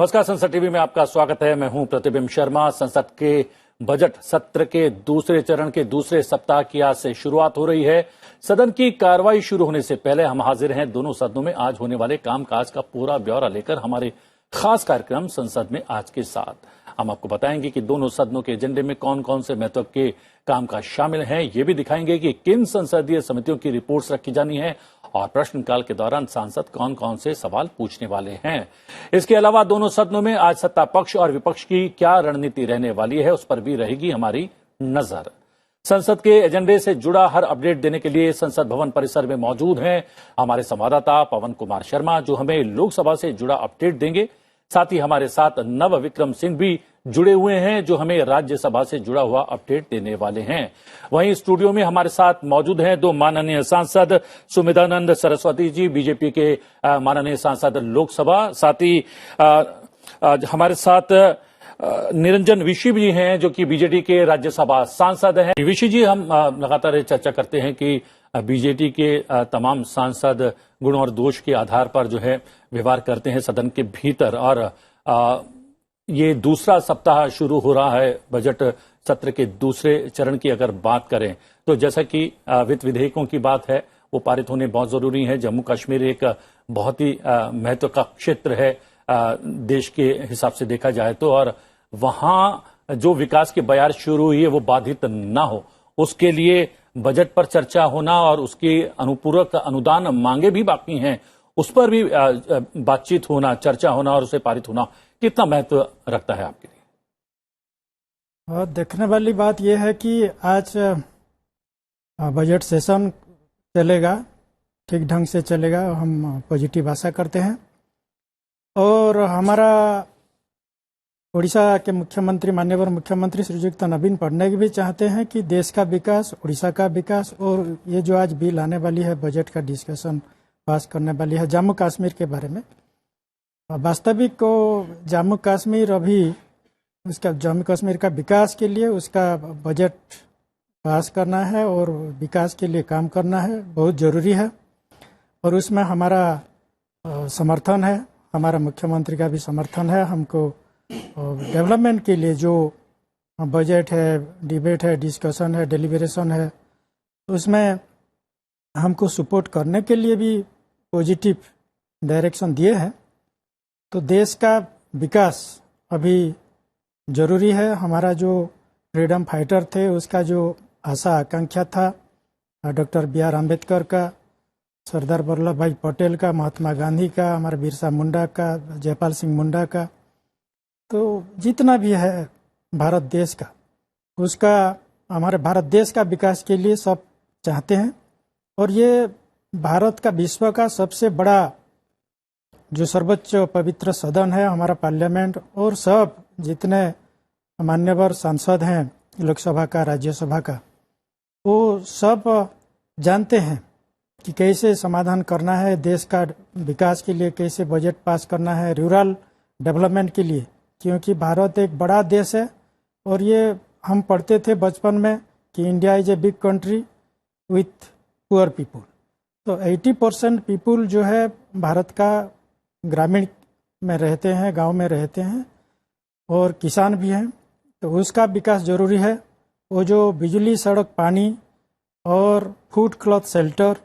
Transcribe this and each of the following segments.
नमस्कार, संसद टीवी में आपका स्वागत है। मैं हूं प्रतिबिंब शर्मा। संसद के बजट सत्र के दूसरे चरण के दूसरे सप्ताह की आज से शुरुआत हो रही है। सदन की कार्रवाई शुरू होने से पहले हम हाजिर हैं दोनों सदनों में आज होने वाले कामकाज का पूरा ब्यौरा लेकर हमारे खास कार्यक्रम संसद में आज के साथ। हम आपको बताएंगे कि दोनों सदनों के एजेंडे में कौन कौन से महत्व के कामकाज शामिल हैं। ये भी दिखाएंगे कि किन संसदीय समितियों की रिपोर्ट्स रखी जानी है और प्रश्नकाल के दौरान सांसद कौन कौन से सवाल पूछने वाले हैं। इसके अलावा दोनों सदनों में आज सत्ता पक्ष और विपक्ष की क्या रणनीति रहने वाली है, उस पर भी रहेगी हमारी नजर। संसद के एजेंडे से जुड़ा हर अपडेट देने के लिए संसद भवन परिसर में मौजूद हैं हमारे संवाददाता पवन कुमार शर्मा, जो हमें लोकसभा से जुड़ा अपडेट देंगे। साथ ही हमारे साथ नव विक्रम सिंह भी जुड़े हुए हैं, जो हमें राज्यसभा से जुड़ा हुआ अपडेट देने वाले हैं। वहीं स्टूडियो में हमारे साथ मौजूद हैं दो माननीय सांसद, सुमित्रानंद सरस्वती जी, बीजेपी के माननीय सांसद लोकसभा। साथ ही हमारे साथ निरंजन विशी भी हैं, जो कि बीजेडी के राज्यसभा सांसद हैं। विशी जी, हम लगातार चर्चा करते हैं कि बीजेडी के तमाम सांसद गुण और दोष के आधार पर जो है व्यवहार करते हैं सदन के भीतर, और ये दूसरा सप्ताह शुरू हो रहा है बजट सत्र के दूसरे चरण की अगर बात करें तो जैसा कि वित्त विधेयकों की बात है वो पारित होने बहुत जरूरी है। जम्मू कश्मीर एक बहुत ही महत्व का क्षेत्र है देश के हिसाब से देखा जाए तो, और वहां जो विकास की बयार शुरू हुई है वो बाधित ना हो, उसके लिए बजट पर चर्चा होना और उसकी अनुपूरक अनुदान मांगे भी बाकी हैं, उस पर भी बातचीत होना, चर्चा होना और उसे पारित होना कितना महत्व रखता है आपके लिए? और देखने वाली बात यह है कि आज बजट सेशन चलेगा, ठीक ढंग से चलेगा, हम पॉजिटिव आशा करते हैं। और हमारा उड़ीसा के मुख्यमंत्री, माननीय मुख्यमंत्री श्रीयुक्त नवीन पटनायक भी चाहते हैं कि देश का विकास, उड़ीसा का विकास, और ये जो आज बिल आने वाली है, बजट का डिस्कशन पास करने वाली है जम्मू कश्मीर के बारे में, वास्तविक को जम्मू कश्मीर अभी उसका जम्मू कश्मीर का विकास के लिए उसका बजट पास करना है और विकास के लिए काम करना है, बहुत ज़रूरी है। और उसमें हमारा समर्थन है, हमारा मुख्यमंत्री का भी समर्थन है। हमको डेवलपमेंट के लिए जो बजट है, डिबेट है, डिस्कशन है, डिलीबरेशन है, उसमें हमको सपोर्ट करने के लिए भी पॉजिटिव डायरेक्शन दिए हैं। तो देश का विकास अभी जरूरी है। हमारा जो फ्रीडम फाइटर थे उसका जो आशा आकांक्षा था, डॉक्टर बी आर अम्बेडकर का, सरदार वल्लभ भाई पटेल का, महात्मा गांधी का, हमारे बिरसा मुंडा का, जयपाल सिंह मुंडा का, तो जितना भी है भारत देश का, उसका हमारे भारत देश का विकास के लिए सब चाहते हैं। और ये भारत का विश्व का सबसे बड़ा जो सर्वोच्च पवित्र सदन है हमारा पार्लियामेंट, और सब जितने मान्यवर सांसद हैं लोकसभा का, राज्यसभा का, वो सब जानते हैं कि कैसे समाधान करना है देश का विकास के लिए, कैसे बजट पास करना है रूरल डेवलपमेंट के लिए, क्योंकि भारत एक बड़ा देश है। और ये हम पढ़ते थे बचपन में कि India is a big country with poor people. तो 80% पीपुल जो है भारत का ग्रामीण में रहते हैं, गांव में रहते हैं, और किसान भी हैं, तो उसका विकास जरूरी है। वो जो बिजली, सड़क, पानी और फूड क्लॉथ शेल्टर,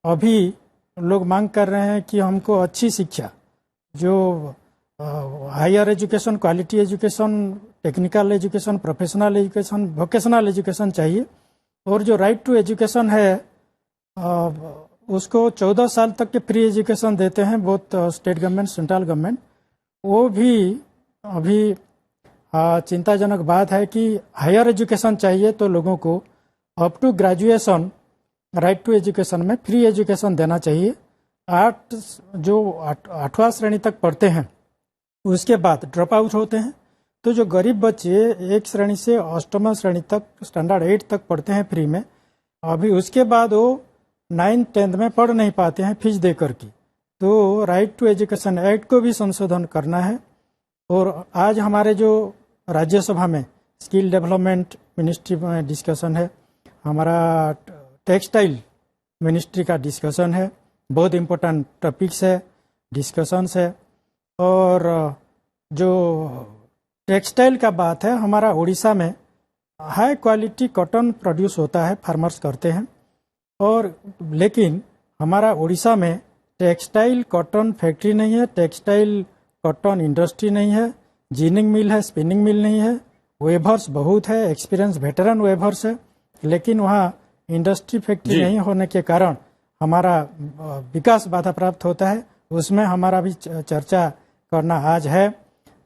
अभी लोग मांग कर रहे हैं कि हमको अच्छी शिक्षा, जो higher education, quality education, technical education, professional education, vocational education चाहिए। और जो राइट टू एजुकेशन है उसको 14 साल तक के फ्री एजुकेशन देते हैं बहुत स्टेट गवर्नमेंट, सेंट्रल गवर्नमेंट, वो भी अभी चिंताजनक बात है कि हायर एजुकेशन चाहिए तो लोगों को up to graduation right to education में फ्री एजुकेशन देना चाहिए। 8वां श्रेणी तक पढ़ते हैं, उसके बाद ड्रॉप आउट होते हैं, तो जो गरीब बच्चे 1 श्रेणी से 8वां श्रेणी तक, स्टैंडर्ड 8 तक पढ़ते हैं फ्री में, अभी उसके बाद वो 9th 10th में पढ़ नहीं पाते हैं फीस दे करके। तो राइट टू एजुकेशन एक्ट को भी संशोधन करना है। और आज हमारे जो राज्यसभा में स्किल डेवलपमेंट मिनिस्ट्री में डिस्कशन है, हमारा टेक्सटाइल मिनिस्ट्री का डिस्कशन है, बहुत इम्पोर्टेंट टॉपिक्स है, डिस्कशंस है। और जो टेक्सटाइल का बात है, हमारा उड़ीसा में हाई क्वालिटी कॉटन प्रोड्यूस होता है, फार्मर्स करते हैं। और लेकिन हमारा उड़ीसा में टेक्सटाइल कॉटन फैक्ट्री नहीं है, टेक्सटाइल कॉटन इंडस्ट्री नहीं है, जीनिंग मिल है, स्पिनिंग मिल नहीं है, वेवर्स बहुत है, एक्सपीरियंस वेटरन वेवर्स है, लेकिन वहाँ इंडस्ट्री फैक्ट्री नहीं होने के कारण हमारा विकास बाधा प्राप्त होता है। उसमें हमारा भी चर्चा करना आज है।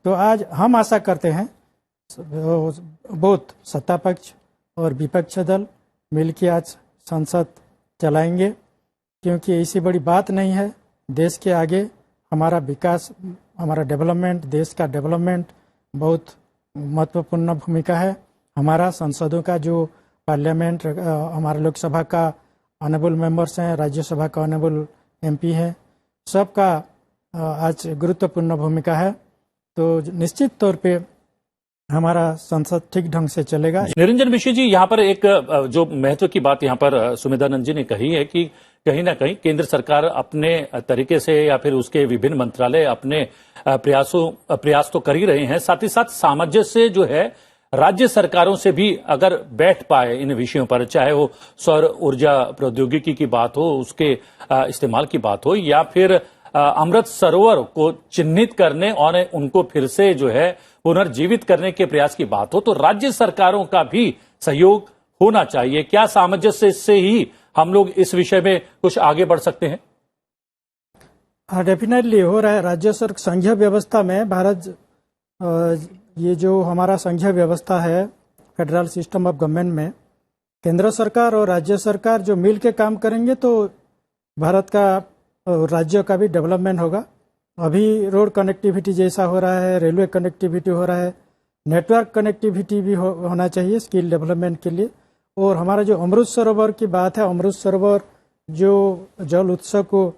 तो आज हम आशा करते हैं बहुत सत्ता पक्ष और विपक्ष दल मिलकर आज संसद चलाएंगे, क्योंकि ऐसी बड़ी बात नहीं है। देश के आगे हमारा विकास, हमारा डेवलपमेंट, देश का डेवलपमेंट बहुत महत्वपूर्ण भूमिका है। हमारा संसदों का जो पार्लियामेंट, हमारा लोकसभा का ऑनरेबल मेंबर्स हैं, राज्यसभा का ऑनरेबल एमपी हैं, सबका आज गुरुत्वपूर्ण भूमिका है। तो निश्चित तौर पे हमारा संसद ठीक ढंग से चलेगा। निरंजन मिश्र जी, यहाँ पर एक जो महत्व की बात यहाँ पर सुमिधानंद जी ने कही है कि कहीं ना कहीं केंद्र सरकार अपने तरीके से या फिर उसके विभिन्न मंत्रालय अपने प्रयास तो कर ही रहे हैं, साथ ही साथ सामंजस्य जो है राज्य सरकारों से भी अगर बैठ पाए इन विषयों पर, चाहे वो सौर ऊर्जा प्रौद्योगिकी की बात हो, उसके इस्तेमाल की बात हो, या फिर अमृत सरोवर को चिन्हित करने और उनको फिर से जो है पुनर्जीवित करने के प्रयास की बात हो, तो राज्य सरकारों का भी सहयोग होना चाहिए। क्या सामंजस्य से ही हम लोग इस विषय में कुछ आगे बढ़ सकते हैं? डेफिनेटली हो रहा है। राज्य सरकार संघीय व्यवस्था में भारत, ये जो हमारा संघीय व्यवस्था है, फेडरल सिस्टम ऑफ गवर्नमेंट में केंद्र सरकार और राज्य सरकार जो मिल के काम करेंगे तो भारत का, राज्य का भी डेवलपमेंट होगा। अभी रोड कनेक्टिविटी जैसा हो रहा है, रेलवे कनेक्टिविटी हो रहा है, नेटवर्क कनेक्टिविटी भी होना चाहिए स्किल डेवलपमेंट के लिए। और हमारा जो अमृत सरोवर की बात है, अमृत सरोवर जो जल उत्सव को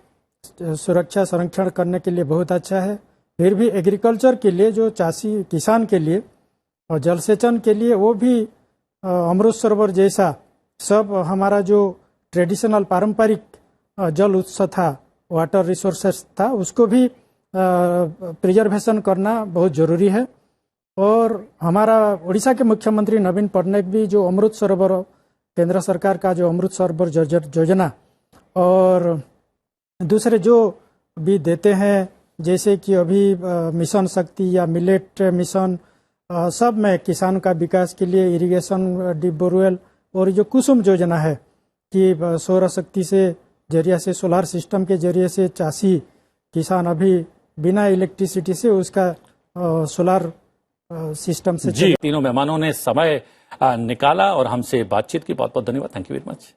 सुरक्षा संरक्षण करने के लिए बहुत अच्छा है। फिर भी एग्रीकल्चर के लिए, जो चाषी किसान के लिए और जल सेचन के लिए, वो भी अमृत सरोवर जैसा सब हमारा जो ट्रेडिशनल पारंपरिक जल उत्सव था, वाटर रिसोर्सेस था, उसको भी प्रिजर्वेशन करना बहुत जरूरी है। और हमारा उड़ीसा के मुख्यमंत्री नवीन पटनायक भी जो अमृत सरोवर, केंद्र सरकार का जो अमृत सरोवर योजना और दूसरे जो भी देते हैं, जैसे कि अभी मिशन शक्ति या मिलेट मिशन, सब में किसान का विकास के लिए इरिगेशन, डीप बोरवेल, और जो कुसुम योजना है कि सौर शक्ति से जरिए से, सोलार सिस्टम के जरिए से चाषी किसान अभी बिना इलेक्ट्रिसिटी से उसका सोलार सिस्टम से। जी, तीनों मेहमानों ने समय निकाला और हमसे बातचीत की। बहुत बहुत धन्यवाद। Thank you very much.